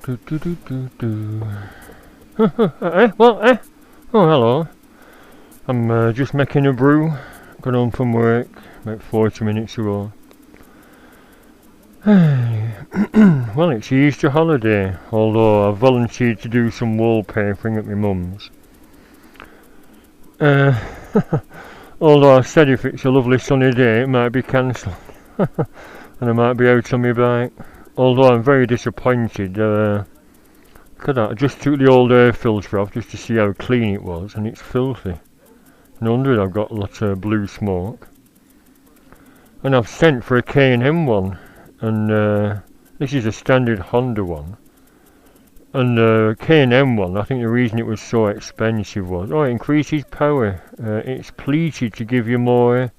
Do, do, do, do, do. What? Oh, hello. I'm just making a brew. Got home from work about 40 minutes ago. Well, it's the Easter holiday, although I've volunteered to do some wallpapering at my mum's. Although I said if it's a lovely sunny day it might be cancelled. And I might be out on my bike. Although I'm very disappointed. Look at that, I just took the old air filter off just to see how clean it was, and it's filthy. No wonder I've got lots of blue smoke. And I've sent for a K&M one, and this is a standard Honda one. And the K&M one, I think the reason it was so expensive was, it increases power. It's pleated to give you more,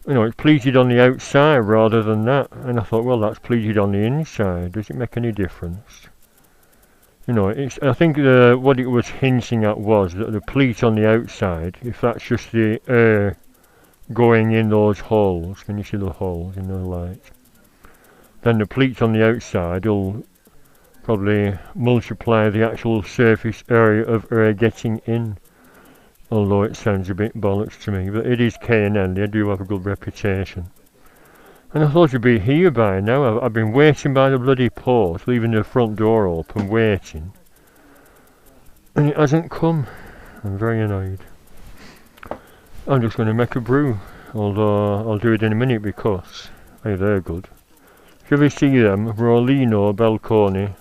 it's pleated on the outside rather than that. And I thought, well, that's pleated on the inside. Does it make any difference? I think what it was hinting at was that the pleat on the outside, if that's just the air going in those holes, can you see the holes in the light? Then the pleat on the outside will probably multiply the actual surface area of air getting in. Although it sounds a bit bollocks to me, but it is K&N, they do have a good reputation. And I thought it'd be here by now. I've been waiting by the bloody port, leaving the front door open, waiting. And it hasn't come. I'm very annoyed. I'm just going to make a brew, although I'll do it in a minute because, they're good. If you ever see them, Rollino Balcone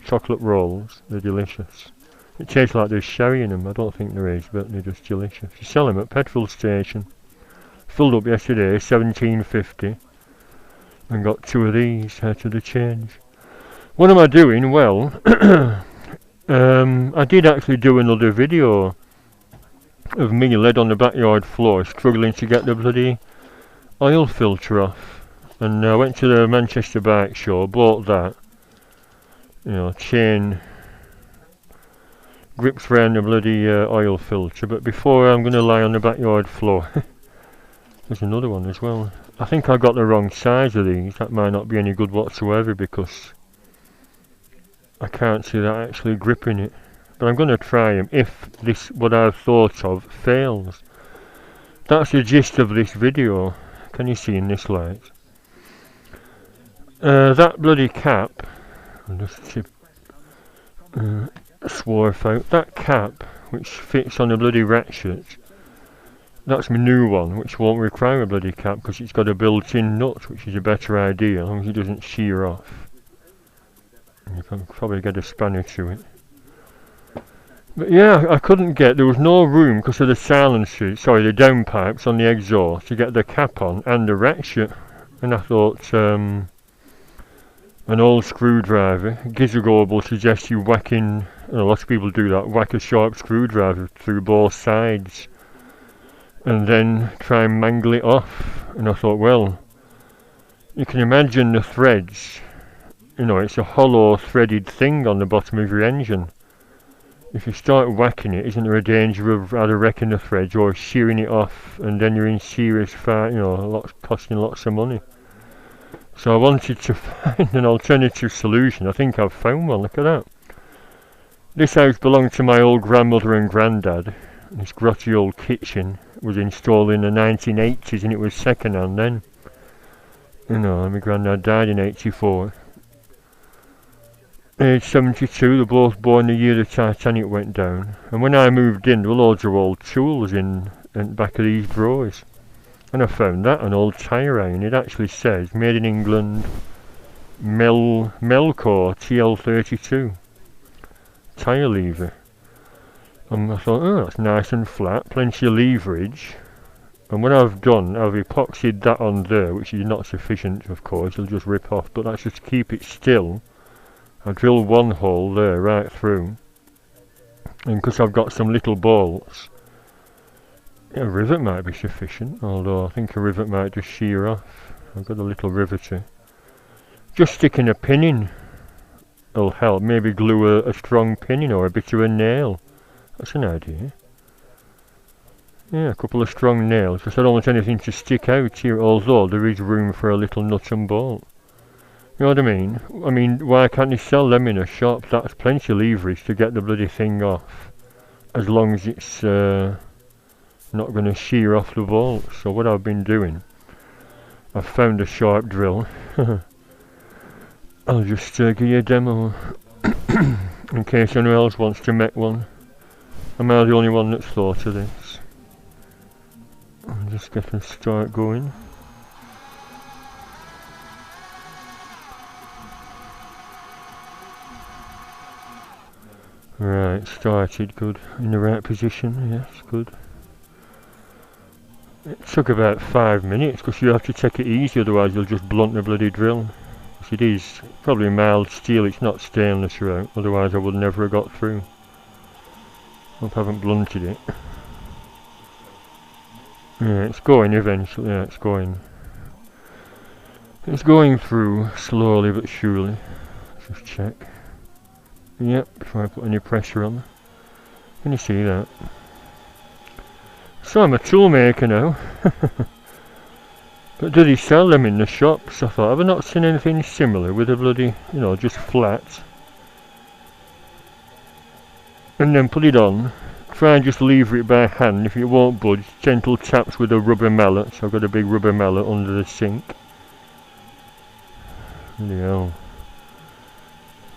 chocolate rolls, they're delicious. It tastes like there's sherry in them, I don't think there is, but they're just delicious. You sell them at petrol station. Filled up yesterday, $17.50. And got 2 of these out of the change. What am I doing? Well, I did actually do another video of me led on the backyard floor struggling to get the bloody oil filter off. And I went to the Manchester bike show, bought that. Chain grips around the bloody oil filter. But before I'm going to lie on the backyard floor, there's another one as well. I think I got the wrong size of these. That might not be any good whatsoever because I can't see that actually gripping it. But I'm going to try them if this, what I've thought of, fails. That's the gist of this video. Can you see in this light? That bloody cap, I'll just swarf out. That cap, which fits on the bloody ratchet, that's my new one, which won't require a bloody cap because it's got a built-in nut, which is a better idea, as long as it doesn't shear off. And you can probably get a spanner to it. But yeah, I couldn't get, there was no room because of the silencers, the downpipes on the exhaust to get the cap on and the ratchet. And I thought, an old screwdriver, gizmo will suggest you whacking, a lot of people do that, whack a sharp screwdriver through both sides. And then try and mangle it off. And I thought, well, you can imagine the threads. It's a hollow threaded thing on the bottom of your engine. If you start whacking it, isn't there a danger of either wrecking the threads or shearing it off, and then you're in serious fight, costing lots of money. So I wanted to find an alternative solution. I think I've found one. Look at that. This house belonged to my old grandmother and granddad. This grotty old kitchen was installed in the 1980s and it was second hand then. My granddad died in 84. Age 72, they're both born the year the Titanic went down. And when I moved in, there were loads of old tools in the back of these drawers. And I found that, an old tyre iron. It actually says, made in England, Melco TL32. Tyre lever. And I thought, that's nice and flat, plenty of leverage. And what I've done, I've epoxied that on there, which is not sufficient, of course, it'll just rip off, but that's just to keep it still. I drilled one hole there, right through. And because I've got some little bolts, a rivet might be sufficient, although I think a rivet might just shear off. I've got a little riveter. Just sticking a pin in will help, maybe glue a strong pin in or a bit of a nail. That's an idea. Yeah, a couple of strong nails, because I don't want anything to stick out here, although there is room for a little nut and bolt. You know what I mean? I mean, why can't they sell them in a shop? That's plenty of leverage to get the bloody thing off, as long as it's not going to shear off the bolt. So what I've been doing, I've found a sharp drill. I'll just give you a demo in case anyone else wants to make one. Am I the only one that's thought of this? I'll just get a start going. Right, started, good. In the right position, yes, good. It took about 5 minutes because you have to take it easy, otherwise you'll just blunt the bloody drill. It is probably mild steel, it's not stainless throughout, otherwise I would never have got through. Hope I haven't blunted it. Yeah, it's going eventually, yeah, it's going. It's going through slowly but surely. Just check. Yep, before I put any pressure on. Can you see that? So I'm a tool maker now. But do they sell them in the shops? I thought, have I not seen anything similar with a bloody, you know, just flat? And then put it on. Try and just lever it by hand. If it won't budge, gentle taps with a rubber mallet. So I've got a big rubber mallet under the sink. Bloody hell.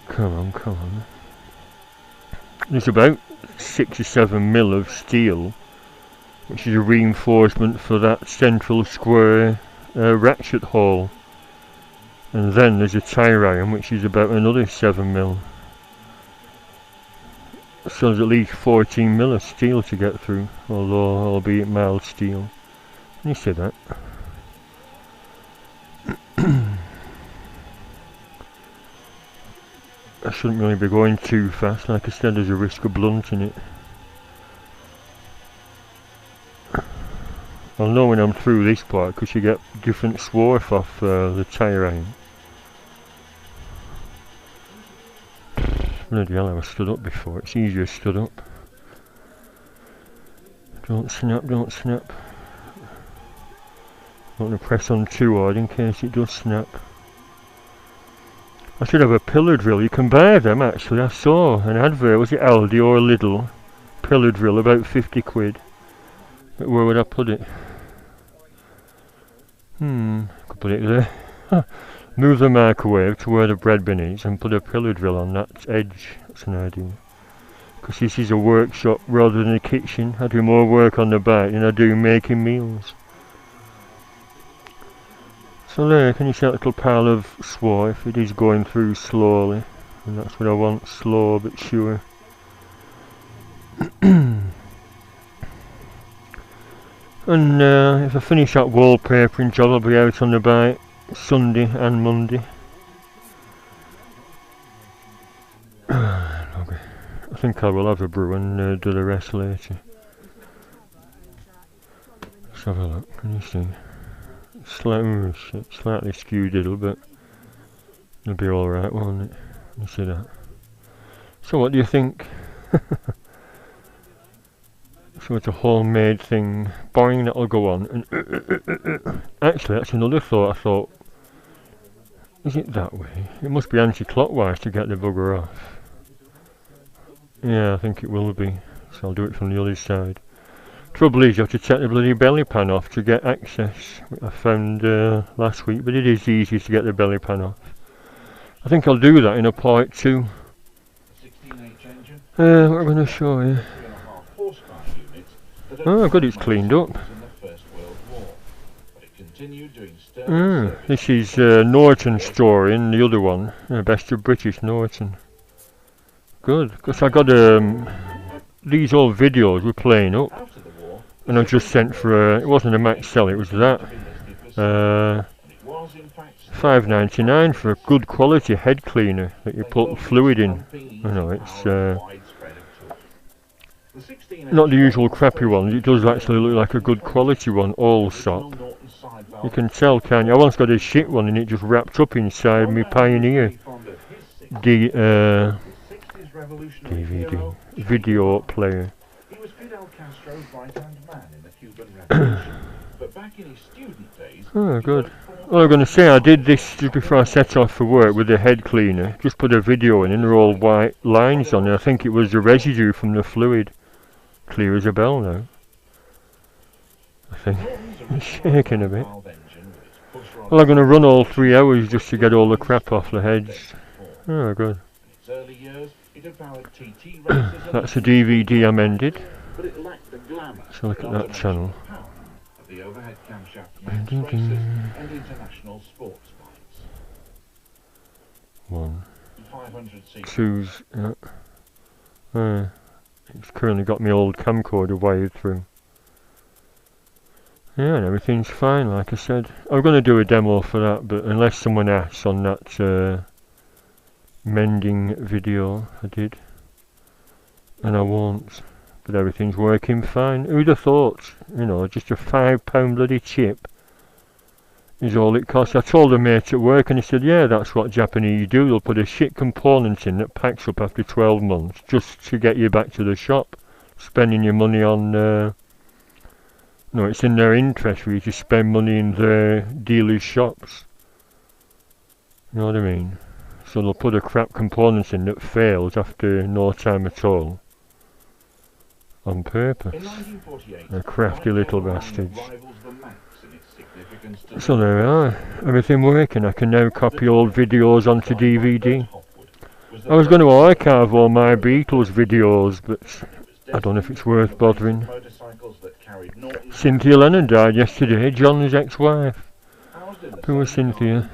Come on, come on. There's about 6 or 7 mil of steel, which is a reinforcement for that central square ratchet hole. And then there's a tire iron, which is about another 7 mil. So there's at least 14 mil of steel to get through, although albeit mild steel. Can you see that? I shouldn't really be going too fast, like I said, there's a risk of blunting it. I'll know when I'm through this part because you get different swarf off the tire iron. Bloody hell, I was stood up before, it's easier stood up. Don't snap, don't snap. Don't want to press on too hard in case it does snap. I should have a pillar drill. You can buy them actually. I saw an advert, was it Aldi or Lidl? Pillar drill, about 50 quid. But where would I put it? Could put it there. Move the microwave to where the bread bin is and put a pillar drill on that edge. That's an idea. Because this is a workshop rather than a kitchen. I do more work on the bike than I do making meals. So there, can you see that little pile of swarf? It is going through slowly, and that's what I want, slow but sure. And if I finish that wallpapering job, I'll be out on the bike Sunday and Monday. Okay. I think I will have a brew and do the rest later. Let's have a look, can you see? Slightly skewed little, but it'll be alright, won't it? You see that? So what do you think? So it's a homemade thing. Boing, that'll go on. And actually, that's another thought. I thought, is it that way? It must be anti-clockwise to get the bugger off. Yeah, I think it will be. So I'll do it from the other side. Trouble is, you have to take the bloody belly pan off to get access. I found last week, but it is easy to get the belly pan off. I think I'll do that in a part 2. What I'm going to show you. Oh, good, it's cleaned up. This is Norton's story, and the other one, Best of British Norton. Good, because I got these old videos were playing up. And I just sent for it wasn't a max sell, it was that. $5.99 for a good quality head cleaner that you put fluid in. I know, it's not the usual crappy one, it does actually look like a good quality one, all sop. You can tell, can't you? I once got a shit one and it just wrapped up inside my Pioneer DVD video player. Oh, good. Well, I'm going to say I did this just before I set off for work with the head cleaner. Just put a video in and there are all white lines on it. I think it was the residue from the fluid. Clear as a bell now. I think it's shaking a bit. Well, I'm going to run all 3 hours just to get all the crap off the heads. Oh, good. That's a DVD I mended. So look at that channel. One, two's, it's currently got my old camcorder wired through. Yeah, and everything's fine, like I said. I'm going to do a demo for that, but unless someone asks on that mending video I did, and I won't. But everything's working fine. Who'd have thought, you know, just a £5 bloody chip is all it costs. I told a mate at work and he said, yeah, that's what Japanese do. They'll put a shit component in that packs up after 12 months just to get you back to the shop. Spending your money on, no, it's in their interest for you to spend money in their dealers' shops. You know what I mean? So they'll put a crap component in that fails after no time at all. On purpose. They're crafty little bastards. So there we are. Everything working. I can now copy old videos onto DVD. I was going to archive all my Beatles videos, but I don't know if it's worth bothering. Cynthia Lennon died yesterday, John's ex-wife. Who was Cynthia?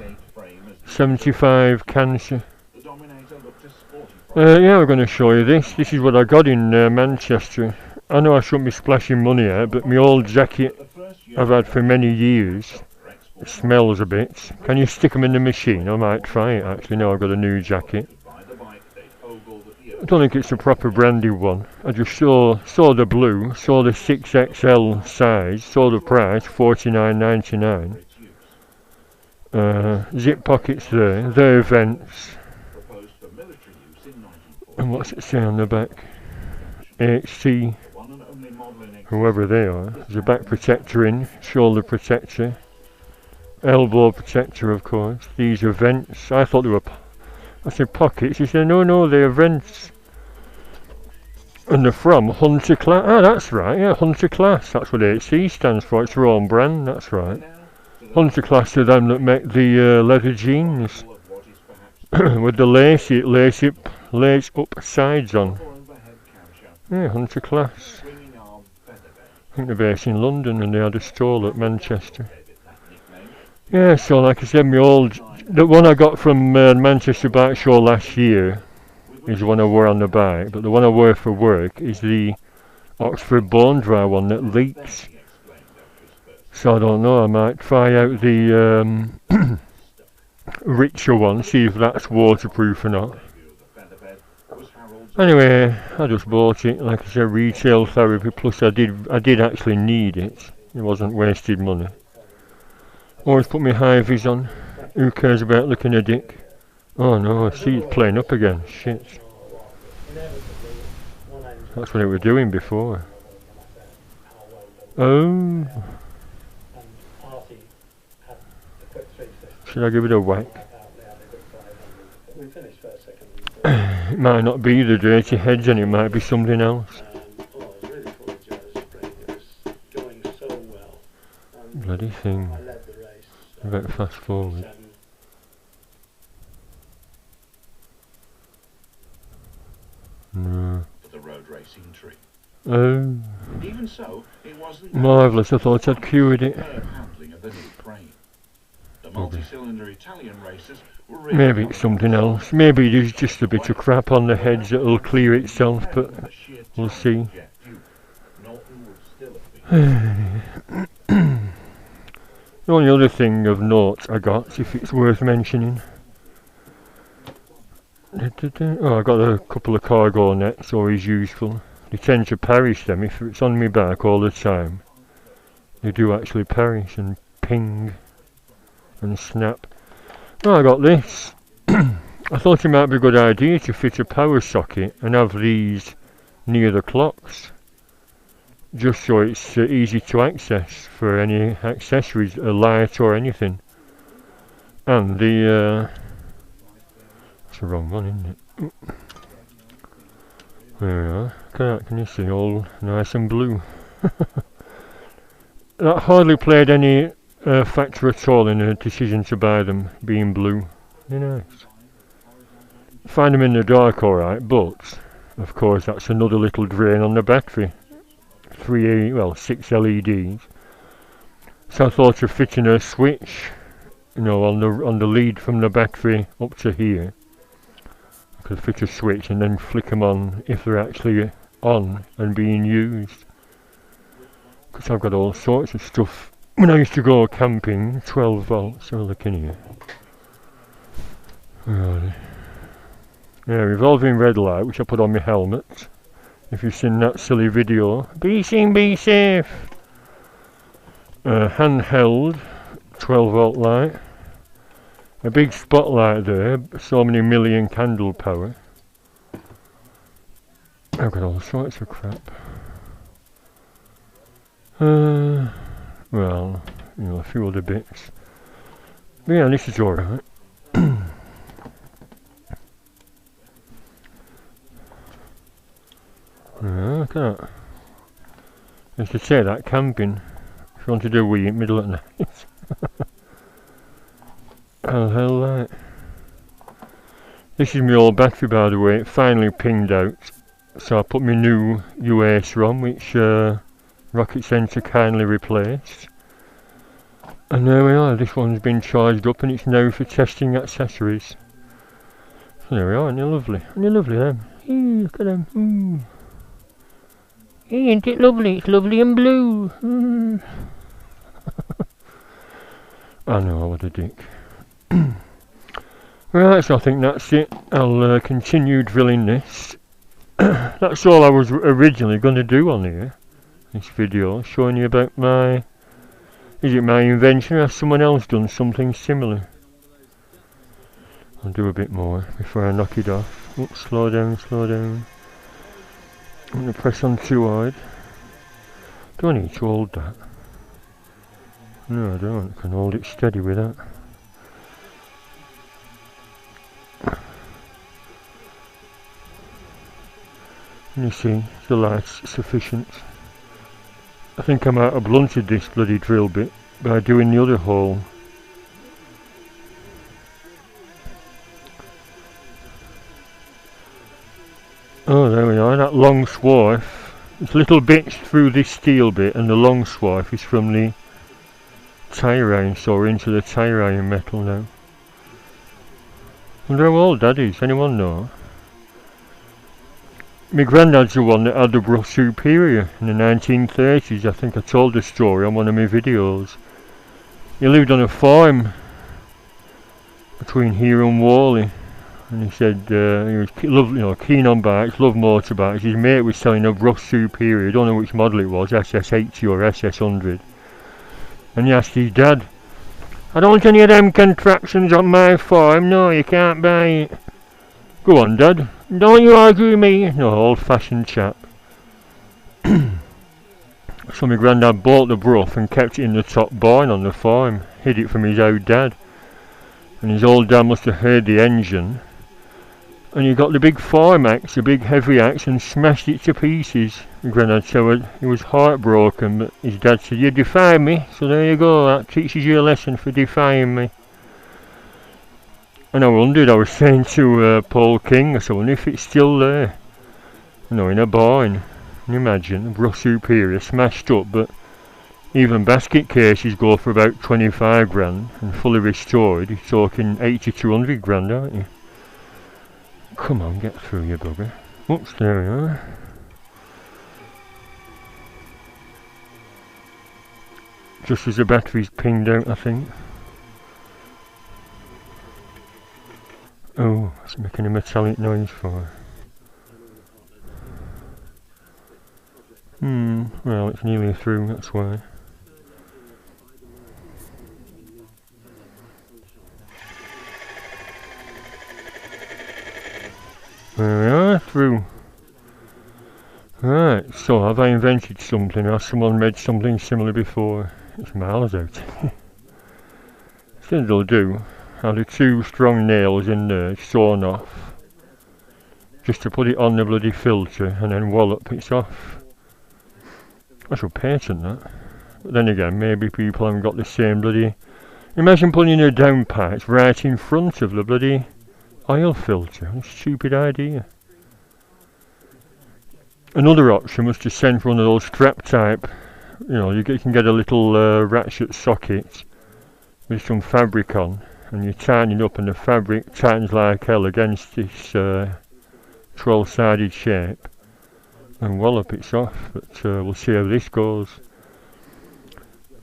75, cancer. Yeah, we're going to show you this. This is what I got in Manchester. I know I shouldn't be splashing money out, but my old jacket I've had for many years, it smells a bit. Can you stick them in the machine? I might try it actually. Now I've got a new jacket. I don't think it's a proper brandy one. I just saw the blue, saw the 6XL size, saw the price, $49.99. Zip pockets there. They're vents. And what's it say on the back? HC, whoever they are. There's a back protector in, shoulder protector, elbow protector of course. These are vents. I thought they were, I said pockets. He said no, they're vents. And they're from Hunter Class. Ah, that's right, yeah, Hunter Class. That's what HC stands for. It's their own brand, that's right. Hunter Class are them that make the leather jeans. With the lace up sides on. Yeah, Hunter Class. I think they're based in London and they had a stall at Manchester. Yeah, so like I said, the one I got from Manchester Bike Show last year is the one I wore on the bike, but the one I wear for work is the Oxford Bone Dry one that leaks. So I don't know, I might try out the richer one, see if that's waterproof or not. Anyway, I just bought it, like I said, retail therapy, plus I did actually need it. It wasn't wasted money. Always put my high-vis on. Who cares about looking a dick? Oh no, see it's playing up again. Shit. That's what it was doing before. Oh. Should I give it a whack? It might not be the dirty heads and it might be something else. Bloody thing. I better fast forward. No. Oh. Marvellous, I thought I'd cured it. Maybe it's something else. Maybe it is just a bit of crap on the heads that'll clear itself, but we'll see. The only other thing of note I got, if it's worth mentioning. Oh, I got a couple of cargo nets, always useful. They tend to perish them if it's on my back all the time. They do actually perish and ping and snap. Oh, I got this. I thought it might be a good idea to fit a power socket and have these near the clocks, just so it's easy to access for any accessories, a light or anything. And the it's the wrong one, isn't it? There we are. Can you see, all nice and blue? That hardly played any factor at all in the decision to buy them being blue. You know, find them in the dark alright, but of course that's another little drain on the battery. 6 LEDs. So I thought of fitting a switch, you know, on the lead from the battery up to here. I could fit a switch and then flick them on if they're actually on and being used. Because I've got all sorts of stuff. When I used to go camping, 12 volts, have a look in here. Right. Yeah, revolving red light, which I put on my helmet. If you've seen that silly video, be seen, be safe. Handheld 12 volt light. A big spotlight there, so many million candle power. I've got all sorts of crap. Well, you know, a few other bits. But yeah, this is alright. Look at that. As to say, that camping, if you want to do a wee in middle at night. How the hell light. This is my old battery, by the way. It finally pinged out. So I put my new US ROM, which Rocket Sensor kindly replaced. And there we are, this one's been charged up and it's now for testing accessories. So there we are, aren't they lovely? Aren't they lovely, them? Look at them. Ain't it lovely? It's lovely and blue. I know, what a dick. Right, so I think that's it. I'll continue drilling this. That's all I was originally going to do on here. This video, showing you about my... Is it my invention or has someone else done something similar? I'll do a bit more before I knock it off. Oops, slow down, slow down. I'm going to press on too hard. Do I need to hold that? No, I don't. I can hold it steady with that. And you see, the light's sufficient. I think I might have blunted this bloody drill bit by doing the other hole. Oh, there we are, that long swarf. There's little bits through this steel bit, and the long swarf is from the tyre iron saw into the tyre iron metal now. Wonder how old that is, anyone know? My granddad's the one that had the Brush Superior in the 1930s. I think I told the story on one of my videos. He lived on a farm between here and Whalley, and he said he was keen on bikes, loved motorbikes. His mate was selling a Brush Superior, I don't know which model it was, SS80 or SS100. And he asked his dad, "I don't want any of them contraptions on my farm." "No, you can't buy it." "Go on, Dad, don't you argue with me." No, old-fashioned chap. So my granddad bought the Bruff and kept it in the top barn on the farm, hid it from his old dad. And his old dad must have heard the engine, and he got the big farm axe, the big heavy axe, and smashed it to pieces. My granddad said he was heartbroken, but his dad said, "You defy me, so there you go, that teaches you a lesson for defying me." And I wondered, I was saying to Paul King, I said, "I wonder if it's still there." You know, in a barn. Can you imagine? A Brush Superior smashed up, but even basket cases go for about 25 grand, and fully restored, you're talking 80 to 100 grand, aren't you? Come on, get through, you bugger. Oops, there we are. Just as the battery's pinged out, I think. Oh, it's making a metallic noise for. Well, it's nearly through, that's why. There we are, through. Right, so have I invented something? Has someone made something similar before? It's miles out. I think they'll do. had the 2 strong nails in there sawn off just to put it on the bloody filter and then wallop it's off. I should patent that. But then again, maybe people haven't got the same bloody... Imagine putting a downpipe right in front of the bloody oil filter. What a stupid idea. Another option was to send for one of those strap type. You know, you can get a little ratchet socket with some fabric on, and you tighten it up and the fabric tightens like hell against this 12-sided shape and wallop it's off. But we'll see how this goes.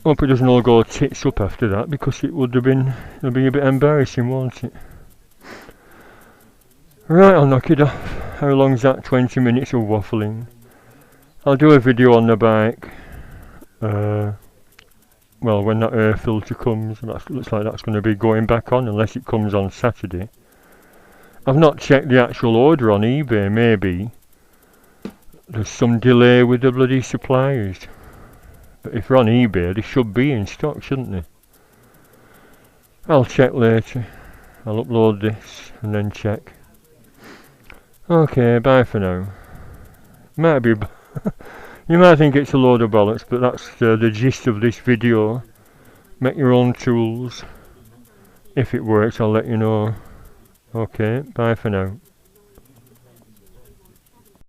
Hope it doesn't all go tits up after that, because it'll be a bit embarrassing, won't it? Right, I'll knock it off. How long's that? 20 minutes of waffling. I'll do a video on the bike. Well, when that air filter comes, looks like that's going to be going back on, unless it comes on Saturday. I've not checked the actual order on eBay. Maybe there's some delay with the bloody suppliers. But if they're on eBay, they should be in stock, shouldn't they? I'll check later. I'll upload this and then check. Okay, bye for now. Might be... You might think it's a load of bollocks, but that's the gist of this video. Make your own tools. If it works, I'll let you know. Okay, bye for now.